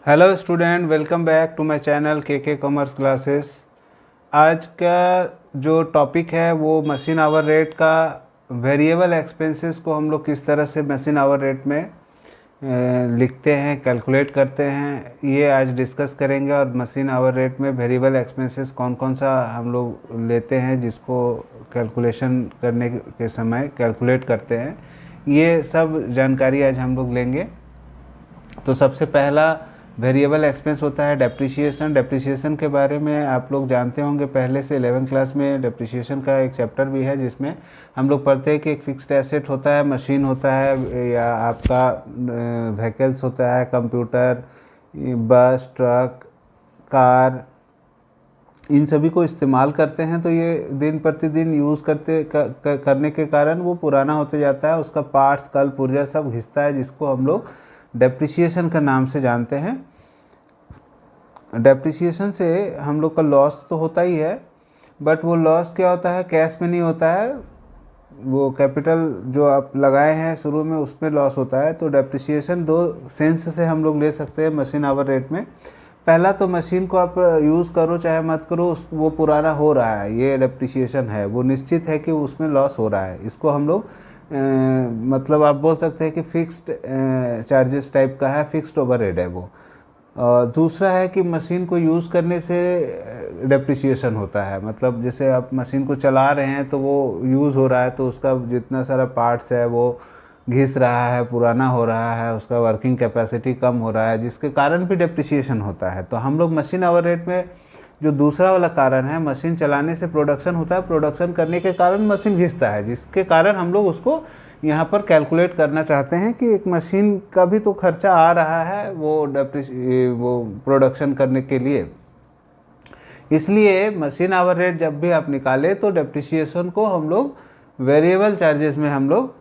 Hello student, welcome back to my channel K commerce classes. आज का जो topic है वो मशीन आवर रेट का वेरिएबल एक्सपेंसेस को हम लोग किस तरह से मशीन आवर रेट में लिखते हैं, कैलकुलेट करते हैं, ये आज डिस्कस करेंगे। और मशीन आवर रेट में वेरिएबल एक्सपेंसेस कौन कौन सा हम लोग लेते हैं जिसको कैलकुलेशन करने के समय कैलकुलेट करते हैं, ये सब जानकारी आज हम लोग लेंगे। तो सबसे पहला वेरिएबल एक्सपेंस होता है डेप्रिसिएशन। डेप्रिसिएशन के बारे में आप लोग जानते होंगे, पहले से 11वीं क्लास में डेप्रिसिएशन का एक चैप्टर भी है जिसमें हम लोग पढ़ते हैं कि एक फिक्स्ड एसेट होता है, मशीन होता है या आपका व्हीकल्स होता है, कंप्यूटर, बस, ट्रक, कार, इन सभी को इस्तेमाल करते हैं। तो ये दिन प्रतिदिन यूज़ करने के कारण वो पुराना होते जाता है, उसका पार्ट्स, कल पुर्जा सब घिसता है, जिसको हम लोग डेप्रिसिएशन का नाम से जानते हैं। डेप्रिसिएशन से हम लोग का लॉस तो होता ही है, बट वो लॉस क्या होता है, कैश में नहीं होता है, वो कैपिटल जो आप लगाए हैं शुरू में उसमें लॉस होता है। तो डेप्रिसिएशन दो सेंस से हम लोग ले सकते हैं मशीन आवर रेट में। पहला तो मशीन को आप यूज़ करो चाहे मत करो, वो पुराना हो रहा है, ये डेप्रिसिएशन है, वो निश्चित है कि उसमें लॉस हो रहा है। इसको हम लोग मतलब आप बोल सकते हैं कि फिक्स्ड चार्जेस टाइप का है, फिक्स्ड ओवरहेड है वो। और दूसरा है कि मशीन को यूज़ करने से डेप्रिसिएशन होता है, मतलब जैसे आप मशीन को चला रहे हैं तो वो यूज़ हो रहा है, तो उसका जितना सारा पार्ट्स है वो घिस रहा है, पुराना हो रहा है, उसका वर्किंग कैपेसिटी कम हो रहा है, जिसके कारण भी डेप्रिसिएशन होता है। तो हम लोग मशीन आवर रेट में जो दूसरा वाला कारण है, मशीन चलाने से प्रोडक्शन होता है, प्रोडक्शन करने के कारण मशीन घिसता है, जिसके कारण हम लोग उसको यहाँ पर कैलकुलेट करना चाहते हैं कि एक मशीन का भी तो खर्चा आ रहा है वो प्रोडक्शन करने के लिए। इसलिए मशीन आवर रेट जब भी आप निकालें तो डेप्रिसिएशन को हम लोग वेरिएबल चार्जेस में हम लोग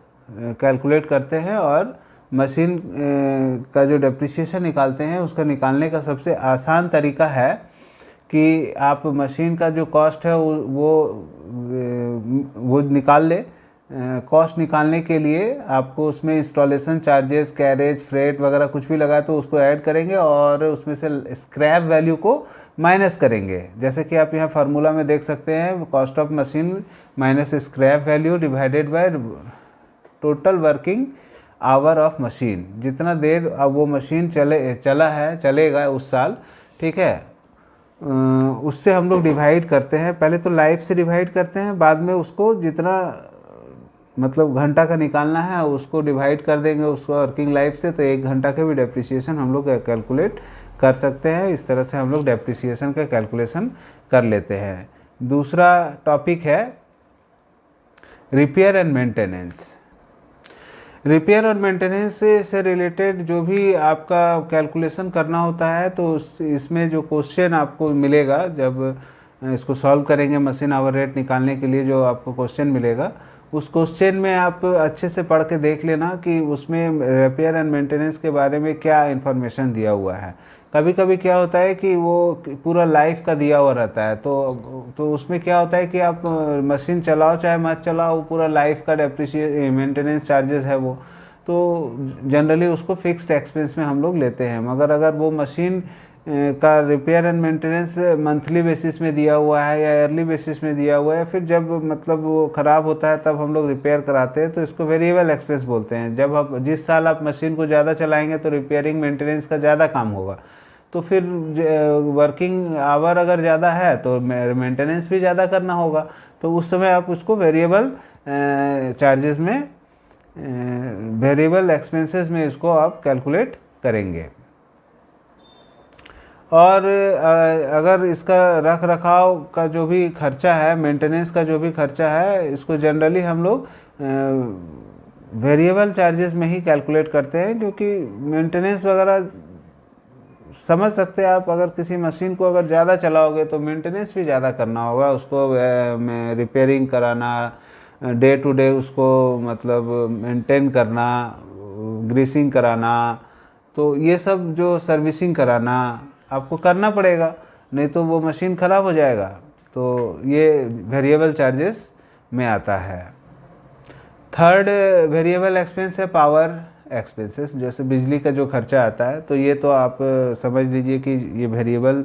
कैलकुलेट करते हैं। और मशीन का जो डेप्रिसिएशन निकालते हैं उसका निकालने का सबसे आसान तरीका है कि आप मशीन का जो कॉस्ट है वो निकाल ले। कॉस्ट निकालने के लिए आपको उसमें इंस्टॉलेशन चार्जेस, कैरेज, फ्रेट वगैरह कुछ भी लगा तो उसको ऐड करेंगे और उसमें से स्क्रैप वैल्यू को माइनस करेंगे। जैसे कि आप यहाँ फार्मूला में देख सकते हैं, cost of machine minus scrap value divided by total working hour of machine. जितना देर अब वो मशीन चलेगा उस साल, ठीक है, उससे हम लोग डिवाइड करते हैं। पहले तो लाइफ से डिवाइड करते हैं, बाद में उसको जितना मतलब घंटा का निकालना है उसको डिवाइड कर देंगे उसको वर्किंग लाइफ से, तो 1 घंटा के भी डेप्रिसिएशन हम लोग कैलकुलेट कर सकते हैं। इस तरह से हम लोग डेप्रिसिएशन का कैलकुलेशन कर लेते हैं। दूसरा टॉपिक है रिपेयर एंड मेंटेनेंस। रिपेयर और मेंटेनेंस से रिलेटेड जो भी आपका कैलकुलेशन करना होता है, तो इसमें जो क्वेश्चन आपको मिलेगा जब इसको सॉल्व करेंगे मशीन आवर रेट निकालने के लिए, जो आपको क्वेश्चन मिलेगा उस क्वेश्चन में आप अच्छे से पढ़ के देख लेना कि उसमें रिपेयर एंड मेंटेनेंस के बारे में क्या इन्फॉर्मेशन दिया हुआ है। कभी कभी क्या होता है कि वो पूरा लाइफ का दिया हुआ रहता है, तो उसमें क्या होता है कि आप मशीन चलाओ चाहे मत चलाओ, वो पूरा लाइफ का मेंटेनेंस चार्जेस है वो, तो जनरली उसको फिक्स्ड एक्सपेंस में हम लोग लेते हैं। मगर अगर वो मशीन का repair and maintenance monthly basis में दिया हुआ है या ईयरली बेसिस में दिया हुआ है, फिर जब मतलब वो ख़राब होता है तब हम लोग रिपेयर कराते हैं, तो इसको वेरिएबल एक्सपेंस बोलते हैं। जब आप जिस साल आप मशीन को ज़्यादा चलाएंगे तो रिपेयरिंग मेंटेनेंस का ज़्यादा काम होगा, तो फिर वर्किंग आवर अगर ज़्यादा है तो मेंटेनेंस भी ज़्यादा करना होगा, तो उस समय आप उसको वेरिएबल चार्जेस में, वेरिएबल एक्सपेंसेस में इसको आप कैलकुलेट करेंगे। और अगर इसका रख रखाव का जो भी खर्चा है, मेंटेनेंस का जो भी खर्चा है, इसको जनरली हम लोग वेरिएबल चार्जेस में ही कैलकुलेट करते हैं, क्योंकि मेंटेनेंस वगैरह समझ सकते हैं आप, अगर किसी मशीन को अगर ज़्यादा चलाओगे तो मेंटेनेंस भी ज़्यादा करना होगा, उसको रिपेयरिंग कराना, डे टू डे उसको मतलब मेंटेन करना, ग्रीसिंग कराना, तो ये सब जो सर्विसिंग कराना आपको करना पड़ेगा, नहीं तो वो मशीन ख़राब हो जाएगा। तो ये वेरिएबल चार्जेस में आता है। थर्ड वेरिएबल एक्सपेंस है पावर एक्सपेंसेस, जैसे बिजली का जो खर्चा आता है, तो ये तो आप समझ लीजिए कि ये वेरिएबल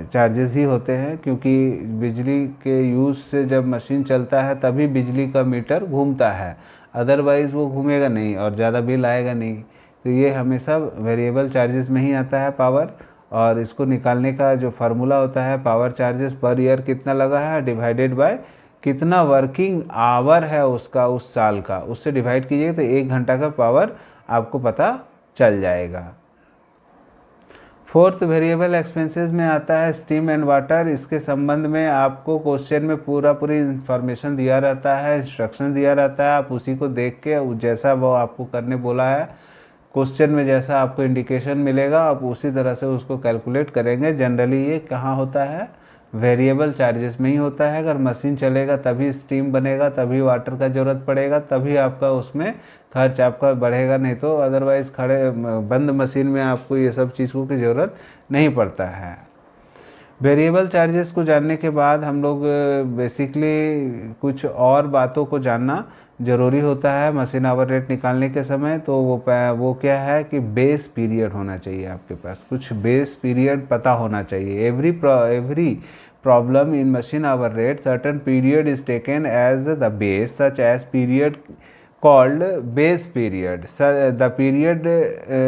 चार्जेस ही होते हैं, क्योंकि बिजली के यूज़ से जब मशीन चलता है तभी बिजली का मीटर घूमता है, अदरवाइज़ वो घूमेगा नहीं और ज़्यादा बिल आएगा नहीं। तो ये हमेशा वेरिएबल चार्जेस में ही आता है पावर। और इसको निकालने का जो फार्मूला होता है, पावर चार्जेस पर ईयर कितना लगा है डिवाइडेड बाय कितना वर्किंग आवर है उसका उस साल का, उससे डिवाइड कीजिएगा तो 1 घंटा का पावर आपको पता चल जाएगा। फोर्थ वेरिएबल एक्सपेंसेस में आता है स्टीम एंड वाटर। इसके संबंध में आपको क्वेश्चन में पूरी इंफॉर्मेशन दिया रहता है, इंस्ट्रक्शन दिया रहता है, आप उसी को देख के जैसा वो आपको करने बोला है क्वेश्चन में, जैसा आपको इंडिकेशन मिलेगा आप उसी तरह से उसको कैलकुलेट करेंगे। जनरली ये कहाँ होता है, वेरिएबल चार्जेस में ही होता है। अगर मशीन चलेगा तभी स्टीम बनेगा, तभी वाटर का ज़रूरत पड़ेगा, तभी आपका उसमें खर्च आपका बढ़ेगा, नहीं तो अदरवाइज़ बंद मशीन में आपको ये सब चीज़ों की ज़रूरत नहीं पड़ता है। वेरिएबल चार्जेस को जानने के बाद हम लोग बेसिकली कुछ और बातों को जानना ज़रूरी होता है मशीन आवर रेट निकालने के समय। तो वो क्या है कि बेस पीरियड होना चाहिए आपके पास, कुछ बेस पीरियड पता होना चाहिए। Every problem in machine hour rate certain period is taken as the base, such as period called base period. So, the period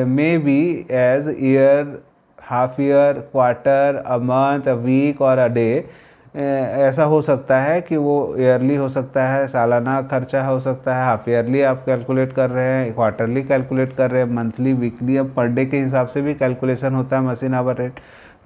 may be as year, half year, quarter, a month, a week और a day। ऐसा हो सकता है कि वो yearly हो सकता है, सालाना खर्चा हो सकता है, हाफ ईयरली आप कैलकुलेट कर रहे हैं, क्वार्टरली कैलकुलेट कर रहे हैं, मंथली, वीकली, अब पर डे के हिसाब से भी कैलकुलेशन होता है machine hour rate.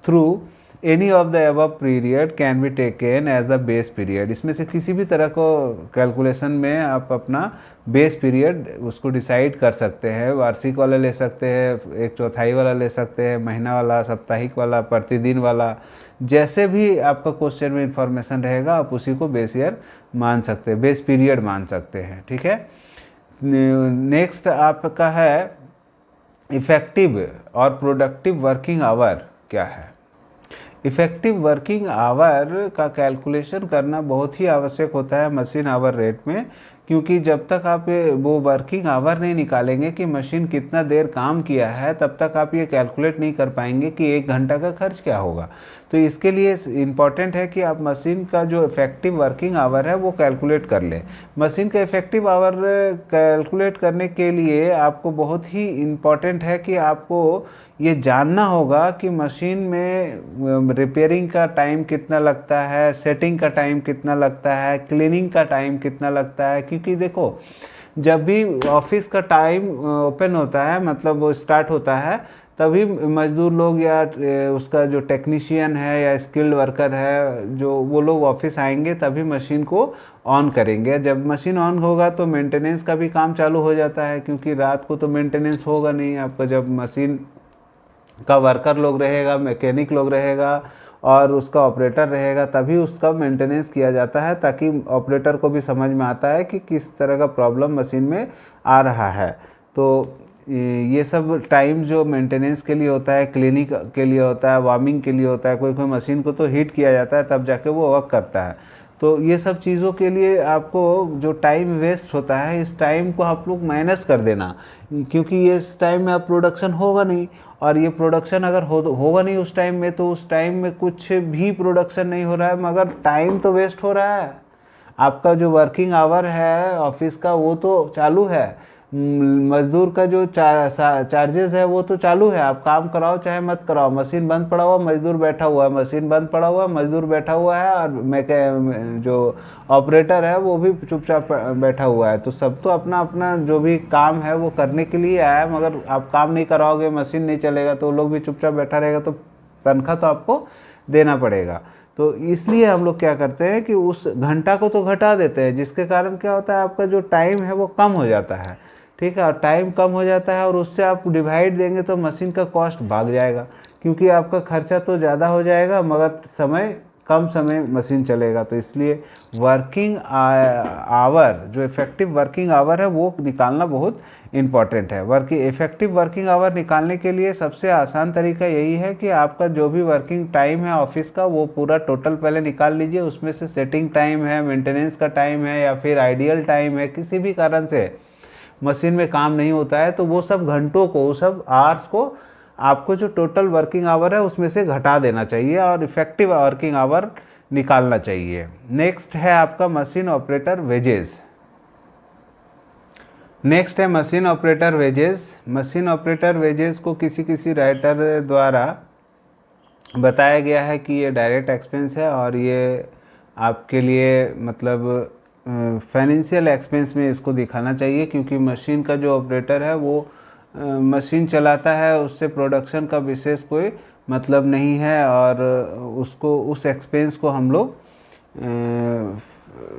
Through any of the above period can be taken as a base period. इसमें से किसी भी तरह को कैलकुलेशन में आप अपना बेस पीरियड उसको डिसाइड कर सकते हैं। वार्षिक वाला ले सकते हैं, 1/4 वाला ले सकते हैं, महीना वाला, साप्ताहिक वाला, प्रतिदिन वाला, जैसे भी आपका क्वेश्चन में इंफॉर्मेशन रहेगा आप उसी को बेस ईयर मान सकते हैं, बेस पीरियड मान सकते हैं। ठीक है। नेक्स्ट आपका है इफ़ेक्टिव और प्रोडक्टिव वर्किंग आवर क्या है। इफ़ेक्टिव वर्किंग आवर का कैलकुलेशन करना बहुत ही आवश्यक होता है मशीन आवर रेट में, क्योंकि जब तक आप वो वर्किंग आवर नहीं निकालेंगे कि मशीन कितना देर काम किया है, तब तक आप ये कैलकुलेट नहीं कर पाएंगे कि 1 घंटा का खर्च क्या होगा। तो इसके लिए इम्पॉर्टेंट है कि आप मशीन का जो इफ़ेक्टिव वर्किंग आवर है वो कैलकुलेट कर लें। मशीन का इफ़ेक्टिव आवर कैलकुलेट करने के लिए आपको बहुत ही इम्पॉर्टेंट है कि आपको ये जानना होगा कि मशीन में रिपेयरिंग का टाइम कितना लगता है, सेटिंग का टाइम कितना लगता है, क्लीनिंग का टाइम कितना लगता है। क्योंकि देखो, जब भी ऑफिस का टाइम ओपन होता है, मतलब वो स्टार्ट होता है, तभी मजदूर लोग या उसका जो टेक्नीशियन है या स्किल्ड वर्कर है, जो वो लोग ऑफिस आएंगे तभी मशीन को ऑन करेंगे। जब मशीन ऑन होगा तो मेंटेनेंस का भी काम चालू हो जाता है, क्योंकि रात को तो मेंटेनेंस होगा नहीं आपका। जब मशीन का वर्कर लोग रहेगा, मैकेनिक लोग रहेगा और उसका ऑपरेटर रहेगा, तभी उसका मेंटेनेंस किया जाता है, ताकि ऑपरेटर को भी समझ में आता है कि किस तरह का प्रॉब्लम मशीन में आ रहा है। तो ये सब टाइम जो मेंटेनेंस के लिए होता है, क्लीनिंग के लिए होता है, वार्मिंग के लिए होता है, कोई कोई मशीन को तो हीट किया जाता है तब जाके वो वर्क करता है। तो ये सब चीज़ों के लिए आपको जो टाइम वेस्ट होता है, इस टाइम को आप लोग माइनस कर देना, क्योंकि ये इस टाइम में आप प्रोडक्शन होगा नहीं, और ये प्रोडक्शन अगर होगा नहीं उस टाइम में, तो उस टाइम में कुछ भी प्रोडक्शन नहीं हो रहा है, मगर टाइम तो वेस्ट हो रहा है। आपका जो वर्किंग आवर है ऑफिस का वो तो चालू है, मजदूर का जो चार्जेस है वो तो चालू है, आप काम कराओ चाहे मत कराओ, मशीन बंद पड़ा हुआ, मजदूर बैठा हुआ है, मशीन बंद पड़ा हुआ, मजदूर बैठा हुआ है, और जो ऑपरेटर है वो भी चुपचाप बैठा हुआ है। तो सब तो अपना अपना जो भी काम है वो करने के लिए आया है, मगर आप काम नहीं कराओगे, मशीन नहीं चलेगा, तो लोग भी चुपचाप बैठा रहेगा, तो तनख्वाह तो आपको देना पड़ेगा। तो इसलिए हम लोग क्या करते हैं कि उस घंटा को तो घटा देते हैं, जिसके कारण क्या होता है, आपका जो टाइम है वो कम हो जाता है। ठीक है, और टाइम कम हो जाता है, और उससे आप डिवाइड देंगे तो मशीन का कॉस्ट भाग जाएगा, क्योंकि आपका खर्चा तो ज़्यादा हो जाएगा मगर कम समय मशीन चलेगा। तो इसलिए वर्किंग आवर, जो इफ़ेक्टिव वर्किंग आवर है वो निकालना बहुत इम्पॉर्टेंट है। इफ़ेक्टिव वर्किंग आवर निकालने के लिए सबसे आसान तरीका यही है कि आपका जो भी वर्किंग टाइम है ऑफिस का वो पूरा टोटल पहले निकाल लीजिए। उसमें से सेटिंग टाइम है, मेंटेनेंस का टाइम है, या फिर आइडियल टाइम है, किसी भी कारण से मशीन में काम नहीं होता है, तो वो सब घंटों को, वो सब आवर्स को आपको जो टोटल वर्किंग आवर है उसमें से घटा देना चाहिए और इफेक्टिव वर्किंग आवर निकालना चाहिए। नेक्स्ट है आपका मशीन ऑपरेटर वेजेस। नेक्स्ट है machine operator wages. Machine operator wages को किसी किसी राइटर द्वारा बताया गया है कि ये डायरेक्ट एक्सपेंस है और ये आपके लिए मतलब फाइनेंशियल एक्सपेंस में इसको दिखाना चाहिए, क्योंकि मशीन का जो ऑपरेटर है वो मशीन चलाता है, उससे प्रोडक्शन का विशेष कोई मतलब नहीं है और उसको, उस एक्सपेंस को हम लोग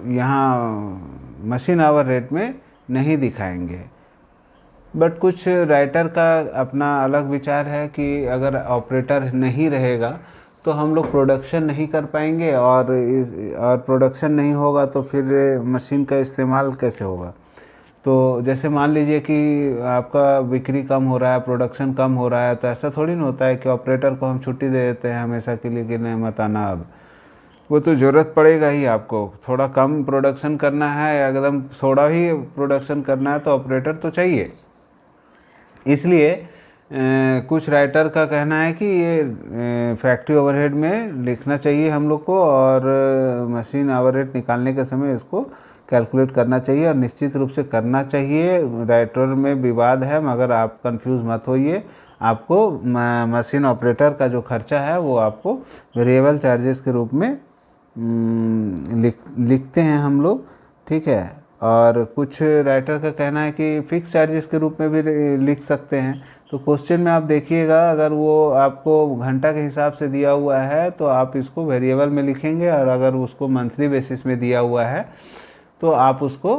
यहाँ मशीन आवर रेट में नहीं दिखाएंगे। बट कुछ राइटर का अपना अलग विचार है कि अगर ऑपरेटर नहीं रहेगा तो हम लोग प्रोडक्शन नहीं कर पाएंगे और प्रोडक्शन नहीं होगा तो फिर मशीन का इस्तेमाल कैसे होगा। तो जैसे मान लीजिए कि आपका बिक्री कम हो रहा है, प्रोडक्शन कम हो रहा है, तो ऐसा थोड़ी ना होता है कि ऑपरेटर को हम छुट्टी दे देते हैं हमेशा के लिए कि नहीं मत आना अब। वो तो ज़रूरत पड़ेगा ही, आपको थोड़ा कम प्रोडक्शन करना है, एकदम थोड़ा ही प्रोडक्शन करना है तो ऑपरेटर तो चाहिए। इसलिए कुछ राइटर का कहना है कि ये फैक्ट्री ओवरहेड में लिखना चाहिए हम लोग को और मशीन ओवरहेड निकालने के समय इसको कैलकुलेट करना चाहिए और निश्चित रूप से करना चाहिए। राइटर में विवाद है मगर आप कंफ्यूज मत होइए। आपको मशीन ऑपरेटर का जो खर्चा है वो आपको वेरिएबल चार्जेस के रूप में लिखते हैं हम लोग, ठीक है। और कुछ राइटर का कहना है कि फिक्स चार्जेस के रूप में भी लिख सकते हैं। तो क्वेश्चन में आप देखिएगा, अगर वो आपको घंटा के हिसाब से दिया हुआ है तो आप इसको वेरिएबल में लिखेंगे और अगर उसको मंथली बेसिस में दिया हुआ है तो आप उसको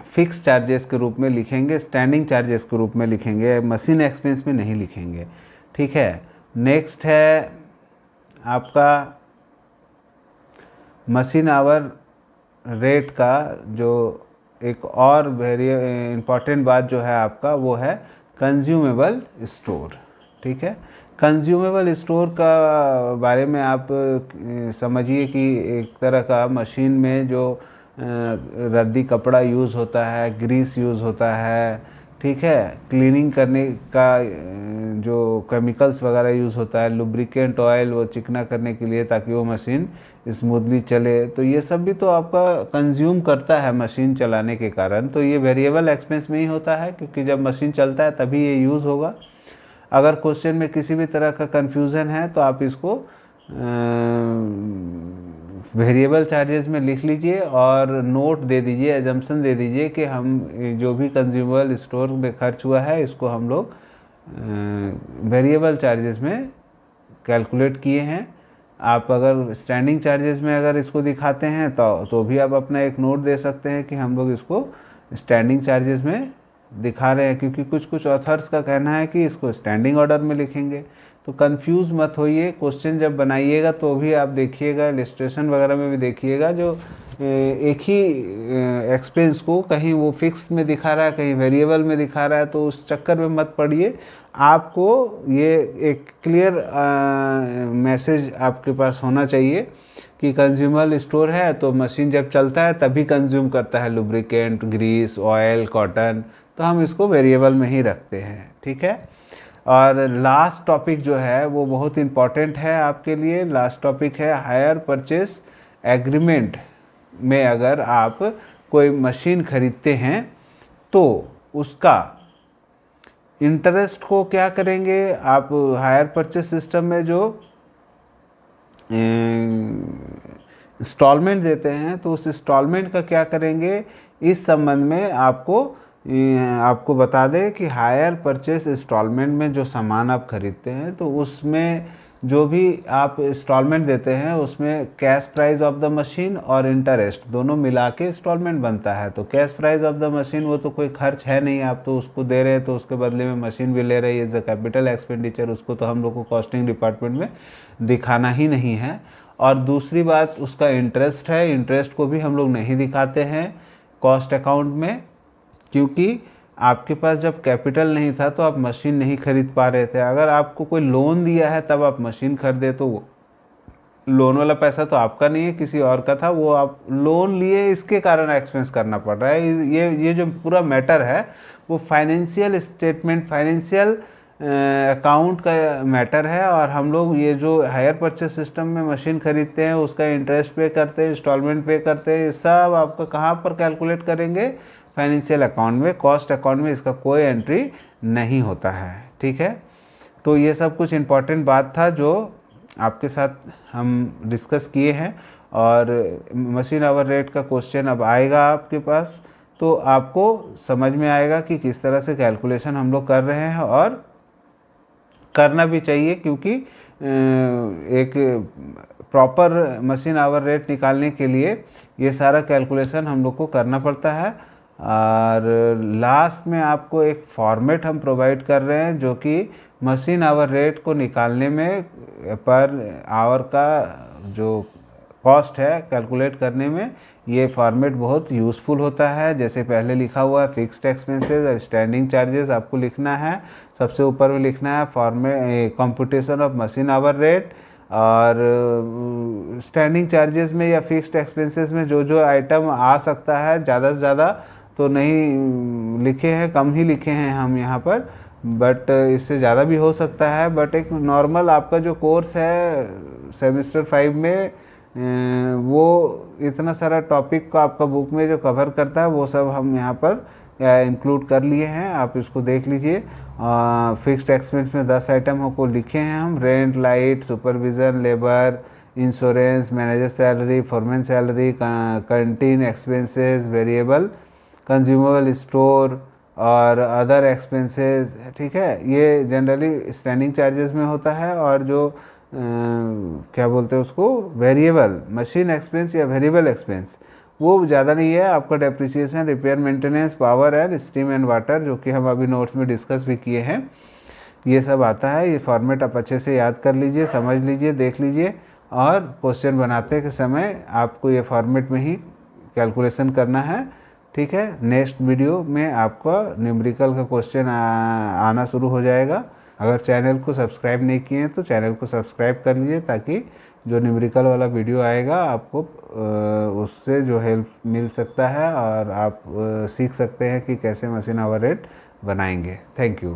फिक्स चार्जेस के रूप में लिखेंगे, स्टैंडिंग चार्जेस के रूप में लिखेंगे, मशीन एक्सपेंस में नहीं लिखेंगे, ठीक है। नेक्स्ट है आपका मशीन आवर रेट का जो एक और वेरी इम्पॉर्टेंट बात जो है आपका वो है कंज्यूमेबल स्टोर, ठीक है। कंज्यूमेबल स्टोर का बारे में आप समझिए कि एक तरह का मशीन में जो रद्दी कपड़ा यूज़ होता है, ग्रीस यूज़ होता है, ठीक है, क्लीनिंग करने का जो केमिकल्स वगैरह यूज़ होता है, लुब्रिकेंट ऑयल वो चिकना करने के लिए ताकि वो मशीन स्मूथली चले, तो ये सब भी तो आपका कंज्यूम करता है मशीन चलाने के कारण। तो ये वेरिएबल एक्सपेंस में ही होता है क्योंकि जब मशीन चलता है तभी ये यूज़ होगा। अगर क्वेश्चन में किसी भी तरह का कन्फ्यूज़न है तो आप इसको वेरिएबल चार्जेस में लिख लीजिए और नोट दे दीजिए, एजम्पशन दे दीजिए कि हम जो भी कंज्यूमेबल स्टोर में खर्च हुआ है इसको हम लोग वेरिएबल चार्जेस में कैलकुलेट किए हैं। आप अगर स्टैंडिंग चार्जेस में अगर इसको दिखाते हैं तो भी आप अपना एक नोट दे सकते हैं कि हम लोग इसको स्टैंडिंग चार्जेस में दिखा रहे हैं, क्योंकि कुछ कुछ ऑथर्स का कहना है कि इसको स्टैंडिंग ऑर्डर में लिखेंगे। तो कंफ्यूज मत होइए, क्वेश्चन जब बनाइएगा तो भी आप देखिएगा, इलस्ट्रेशन वगैरह में भी देखिएगा, जो एक ही एक्सपेंस को कहीं वो फिक्स में दिखा रहा है कहीं वेरिएबल में दिखा रहा है, तो उस चक्कर में मत पड़िए। आपको ये एक क्लियर मैसेज आपके पास होना चाहिए कि कंज्यूमर स्टोर है तो मशीन जब चलता है तभी कंज्यूम करता है लुब्रिकेंट, ग्रीस, ऑयल, कॉटन, तो हम इसको वेरिएबल में ही रखते हैं, ठीक है। और लास्ट टॉपिक जो है वो बहुत इम्पॉर्टेंट है आपके लिए। लास्ट टॉपिक है हायर परचेस एग्रीमेंट में अगर आप कोई मशीन खरीदते हैं तो उसका इंटरेस्ट को क्या करेंगे आप। हायर परचेस सिस्टम में जो इंस्टॉलमेंट देते हैं तो उस इंस्टॉलमेंट का क्या करेंगे, इस संबंध में आपको बता दें कि हायर परचेस इंस्टॉलमेंट में जो सामान आप खरीदते हैं तो उसमें जो भी आप इंस्टॉलमेंट देते हैं उसमें cash price of the machine और इंटरेस्ट दोनों मिला के इंस्टॉलमेंट बनता है। तो cash price of the machine वो तो कोई खर्च है नहीं, आप तो उसको दे रहे हैं तो उसके बदले में मशीन भी ले रहे हैं, एज अ कैपिटल एक्सपेंडिचर, उसको तो हम लोग को कॉस्टिंग डिपार्टमेंट में दिखाना ही नहीं है। और दूसरी बात उसका इंटरेस्ट है, इंटरेस्ट को भी हम लोग नहीं दिखाते हैं कॉस्ट अकाउंट में, क्योंकि आपके पास जब कैपिटल नहीं था तो आप मशीन नहीं खरीद पा रहे थे। अगर आपको कोई लोन दिया है तब आप मशीन खरीदे तो वो लोन वाला पैसा तो आपका नहीं है, किसी और का था, वो आप लोन लिए इसके कारण एक्सपेंस करना पड़ रहा है। ये जो पूरा मैटर है वो फाइनेंशियल स्टेटमेंट, फाइनेंशियल अकाउंट का मैटर है। और हम लोग ये जो हायर परचेस सिस्टम में मशीन खरीदते हैं उसका इंटरेस्ट पे करते हैं, इंस्टॉलमेंट पे करते हैं, ये सब आपका कहाँ पर कैलकुलेट करेंगे? फाइनेंशियल अकाउंट में, कॉस्ट अकाउंट में इसका कोई एंट्री नहीं होता है। ठीक है, तो ये सब कुछ इम्पॉर्टेंट बात था जो आपके साथ हम डिस्कस किए हैं। और मशीन आवर रेट का क्वेश्चन अब आएगा आपके पास, तो आपको समझ में आएगा कि किस तरह से कैलकुलेशन हम लोग कर रहे हैं, और करना भी चाहिए, क्योंकि एक प्रॉपर मशीन आवर रेट निकालने के लिए ये सारा कैलकुलेशन हम लोग को करना पड़ता है। और लास्ट में आपको एक फॉर्मेट हम प्रोवाइड कर रहे हैं जो कि मशीन आवर रेट को निकालने में, पर आवर का जो कॉस्ट है कैलकुलेट करने में, ये फॉर्मेट बहुत यूज़फुल होता है। जैसे पहले लिखा हुआ है फिक्स्ड एक्सपेंसेस और स्टैंडिंग चार्जेस आपको लिखना है, सबसे ऊपर में लिखना है format computation of machine hour rate. और स्टैंडिंग चार्जेस में या फिक्स्ड एक्सपेंसेस में जो जो आइटम आ सकता है, ज़्यादा से ज़्यादा तो नहीं लिखे हैं, कम ही लिखे हैं हम यहाँ पर, बट इससे ज़्यादा भी हो सकता है। बट एक नॉर्मल आपका जो कोर्स है सेमेस्टर 5 में, वो इतना सारा टॉपिक को आपका बुक में जो कवर करता है वो सब हम यहाँ पर इंक्लूड कर लिए हैं, आप इसको देख लीजिए। फिक्स्ड एक्सपेंस में 10 आइटम को लिखे हैं हम, rent, light, supervision, labour, insurance, manager salary, foreman salary, canteen expenses, variable consumable store और अदर एक्सपेंसेस। ठीक है, ये जनरली स्टैंडिंग चार्जेस में होता है। और जो क्या बोलते हैं उसको, वेरिएबल मशीन एक्सपेंस या वेरिएबल एक्सपेंस, वो ज़्यादा नहीं है आपका। Depreciation, repair, maintenance, power and steam and water, जो कि हम अभी नोट्स में डिस्कस भी किए हैं, ये सब आता है। ये फॉर्मेट आप अच्छे से याद कर लीजिए, समझ लीजिए, देख लीजिए, और क्वेश्चन बनाते के समय आपको ये फॉर्मेट में ही कैलकुलेशन करना है। ठीक है, नेक्स्ट वीडियो में आपका न्यूमेरिकल का क्वेश्चन आना शुरू हो जाएगा। अगर चैनल को सब्सक्राइब नहीं किए हैं तो चैनल को सब्सक्राइब कर लीजिए, ताकि जो न्यूमेरिकल वाला वीडियो आएगा आपको उससे जो हेल्प मिल सकता है, और आप सीख सकते हैं कि कैसे मशीन आवर रेट बनाएंगे। Thank you.